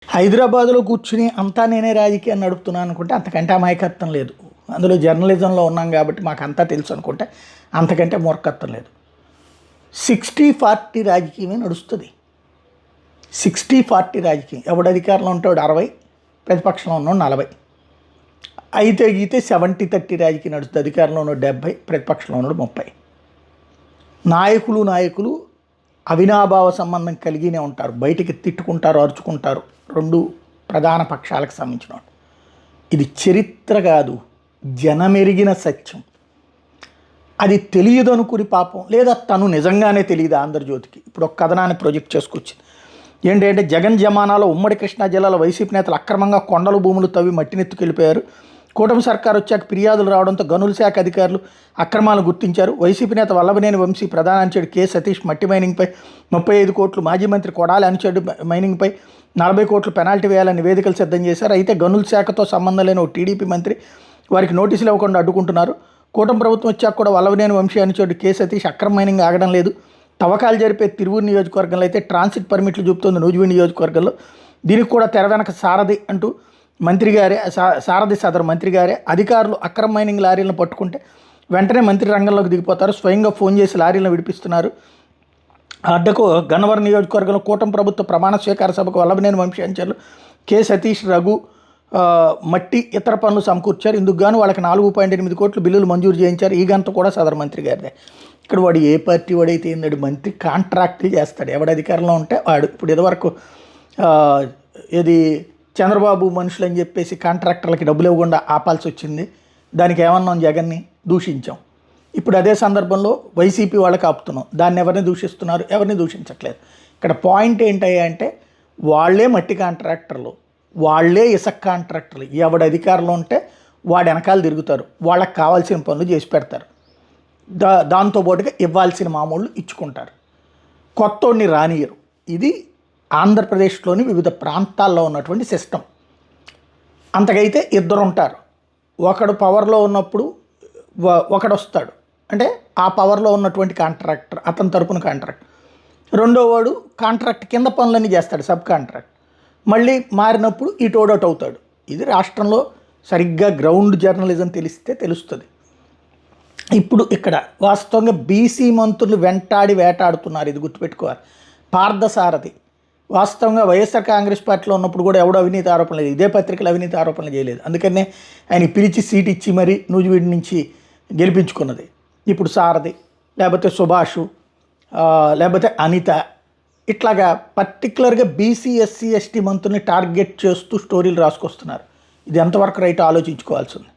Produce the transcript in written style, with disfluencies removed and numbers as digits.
హైదరాబాద్లో కూర్చుని అంతా నేనే రాజకీయాన్ని నడుపుతున్నాను అనుకుంటే అంతకంటే అమాయకత్వం లేదు. అందులో జర్నలిజంలో ఉన్నాం కాబట్టి మాకు అంతా తెలుసు అనుకుంటే అంతకంటే మూర్ఖత్వం లేదు. 60-40 రాజకీయమే నడుస్తుంది. 60-40 రాజకీయం. ఎవడు అధికారంలో ఉంటాడు 60, ప్రతిపక్షంలో ఉన్నాడు 40. అయితే గీతే 70-30 రాజకీయం నడుస్తుంది. అధికారంలో ఉన్నాడు 70, ప్రతిపక్షంలో ఉన్నాడు 30. నాయకులు అవినాభావ సంబంధం కలిగినే ఉంటారు. బయటికి తిట్టుకుంటారు, అరుచుకుంటారు. రెండు ప్రధాన పక్షాలకు సంబంధించిన ఇది చరిత్ర కాదు, జనమెరిగిన సత్యం. అది తెలియదు అనుకుని పాపం, లేదా తను నిజంగానే తెలియదు ఆంధ్రజ్యోతికి. ఇప్పుడు ఒక కథనాన్ని ప్రొజెక్ట్ చేసుకొచ్చింది. ఏంటంటే జగన్ జమానాలో ఉమ్మడి కృష్ణా జిల్లాలో వైసీపీ నేతలు అక్రమంగా కొండలు భూములు తవ్వి మట్టినెత్తుకెళ్ళిపోయారు. కూటమి సర్కారు వచ్చాక ఫిర్యాదులు రావడంతో గనుల శాఖ అధికారులు అక్రమాలను గుర్తించారు. వైసీపీ నేత వల్లభనేని వంశీ, ప్రధాన అనుచరుడు కె సతీష్ మట్టి మైనింగ్పై 35 కోట్లు, మాజీ మంత్రి కొడాలి అనుచరుడు మైనింగ్పై 40 కోట్లు పెనాల్టీ వేయాలని నివేదికలు సిద్ధం చేశారు. అయితే గనుల శాఖతో సంబంధం లేని ఓ టీడీపీ మంత్రి వారికి నోటీసులు ఇవ్వకుండా అడ్డుకుంటున్నారు. కూటమి ప్రభుత్వం వచ్చాక కూడా వల్లభనేని వంశీ అనుచరుడు కె సతీష్ అక్రమ మైనింగ్ ఆగడం లేదు. తవ్వకాలు జరిపే తిరువూరు నియోజకవర్గంలో అయితే ట్రాన్సిట్ పర్మిట్లు చూపుతోంది నూజివీడు నియోజకవర్గంలో. దీనికి కూడా తెర వెనక సారథి అంటూ మంత్రి గారే, సారథి సదరు మంత్రి గారే. అధికారులు అక్రమ మైనింగ్ లారీలను పట్టుకుంటే వెంటనే మంత్రి రంగంలోకి దిగిపోతారు. స్వయంగా ఫోన్ చేసి లారీలను విడిపిస్తున్నారు. అడ్డకు గన్నవరం నియోజకవర్గంలో కూటమి ప్రభుత్వ ప్రమాణ స్వీకార సభకు వల్లభనేని వంశీ అనుచరులు కె సతీష్, రఘు మట్టి ఇతర పనులు సమకూర్చారు. ఇందుకు గాను వాళ్ళకి 4.8 కోట్లు బిల్లులు మంజూరు చేయించారు. ఈ గంట కూడా సదరు మంత్రి గారిదే. ఇక్కడ వాడు ఏ పార్టీ వాడైతే ఏందాడు, మంత్రి కాంట్రాక్టులు చేస్తాడు. ఎవడు అధికారంలో ఉంటే వాడు. ఇప్పుడు ఇదివరకు ఇది చంద్రబాబు మనుషులు అని చెప్పేసి కాంట్రాక్టర్లకి డబ్బులు ఇవ్వకుండా ఆపాల్సి వచ్చింది. దానికి ఏమన్నాం, జగన్ని దూషించాం. ఇప్పుడు అదే సందర్భంలో వైసీపీ వాళ్ళకి ఆపుతున్నాం. దాన్ని ఎవరిని దూషిస్తున్నారు? ఎవరిని దూషించట్లేదు. ఇక్కడ పాయింట్ ఏంటయ్యా అంటే వాళ్ళే మట్టి కాంట్రాక్టర్లు, వాళ్ళే ఇసుక కాంట్రాక్టర్లు. ఎవడు అధికారంలో ఉంటే వాడు వెనకాల తిరుగుతారు. వాళ్ళకి కావాల్సిన పనులు చేసి పెడతారు. దాంతోపాటుగా ఇవ్వాల్సిన మామూళ్ళు ఇచ్చుకుంటారు. కొత్తోడిని రానియరు. ఇది ఆంధ్రప్రదేశ్లోని వివిధ ప్రాంతాల్లో ఉన్నటువంటి సిస్టమ్. అంతకైతే ఇద్దరు ఉంటారు. ఒకడు పవర్లో ఉన్నప్పుడు ఒకడు వస్తాడు, అంటే ఆ పవర్లో ఉన్నటువంటి కాంట్రాక్టర్, అతని తరపున కాంట్రాక్ట్. రెండో వాడు కాంట్రాక్ట్ కింద పనులన్నీ చేస్తాడు, సబ్ కాంట్రాక్ట్. మళ్ళీ మారినప్పుడు ఈ టోడౌట్ అవుతాడు. ఇది రాష్ట్రంలో సరిగ్గా గ్రౌండ్ జర్నలిజం తెలిస్తే తెలుస్తుంది. ఇప్పుడు ఇక్కడ వాస్తవంగా బీసీ మంత్రులు వెంటాడి వేటాడుతున్నారు. ఇది గుర్తుపెట్టుకోవాలి. పార్థసారథి వాస్తవంగా వైఎస్ఆర్ కాంగ్రెస్ పార్టీలో ఉన్నప్పుడు కూడా ఎవడో అవినీతి ఆరోపణ లేదు. ఇదే పత్రికలు అవినీతి ఆరోపణలు చేయలేదు. అందుకనే ఆయన పిలిచి సీట్ ఇచ్చి మరీ నూజివీడి నుంచి గెలిపించుకున్నది. ఇప్పుడు సారథి, లేకపోతే సుభాషు, లేకపోతే అనిత, ఇట్లాగా పర్టికులర్గా బీసీ, ఎస్సీ, ఎస్టీ మంత్రుల్ని టార్గెట్ చేస్తూ స్టోరీలు రాసుకొస్తున్నారు. ఇది ఎంతవరకు రైట్ ఆలోచించుకోవాల్సి ఉంది.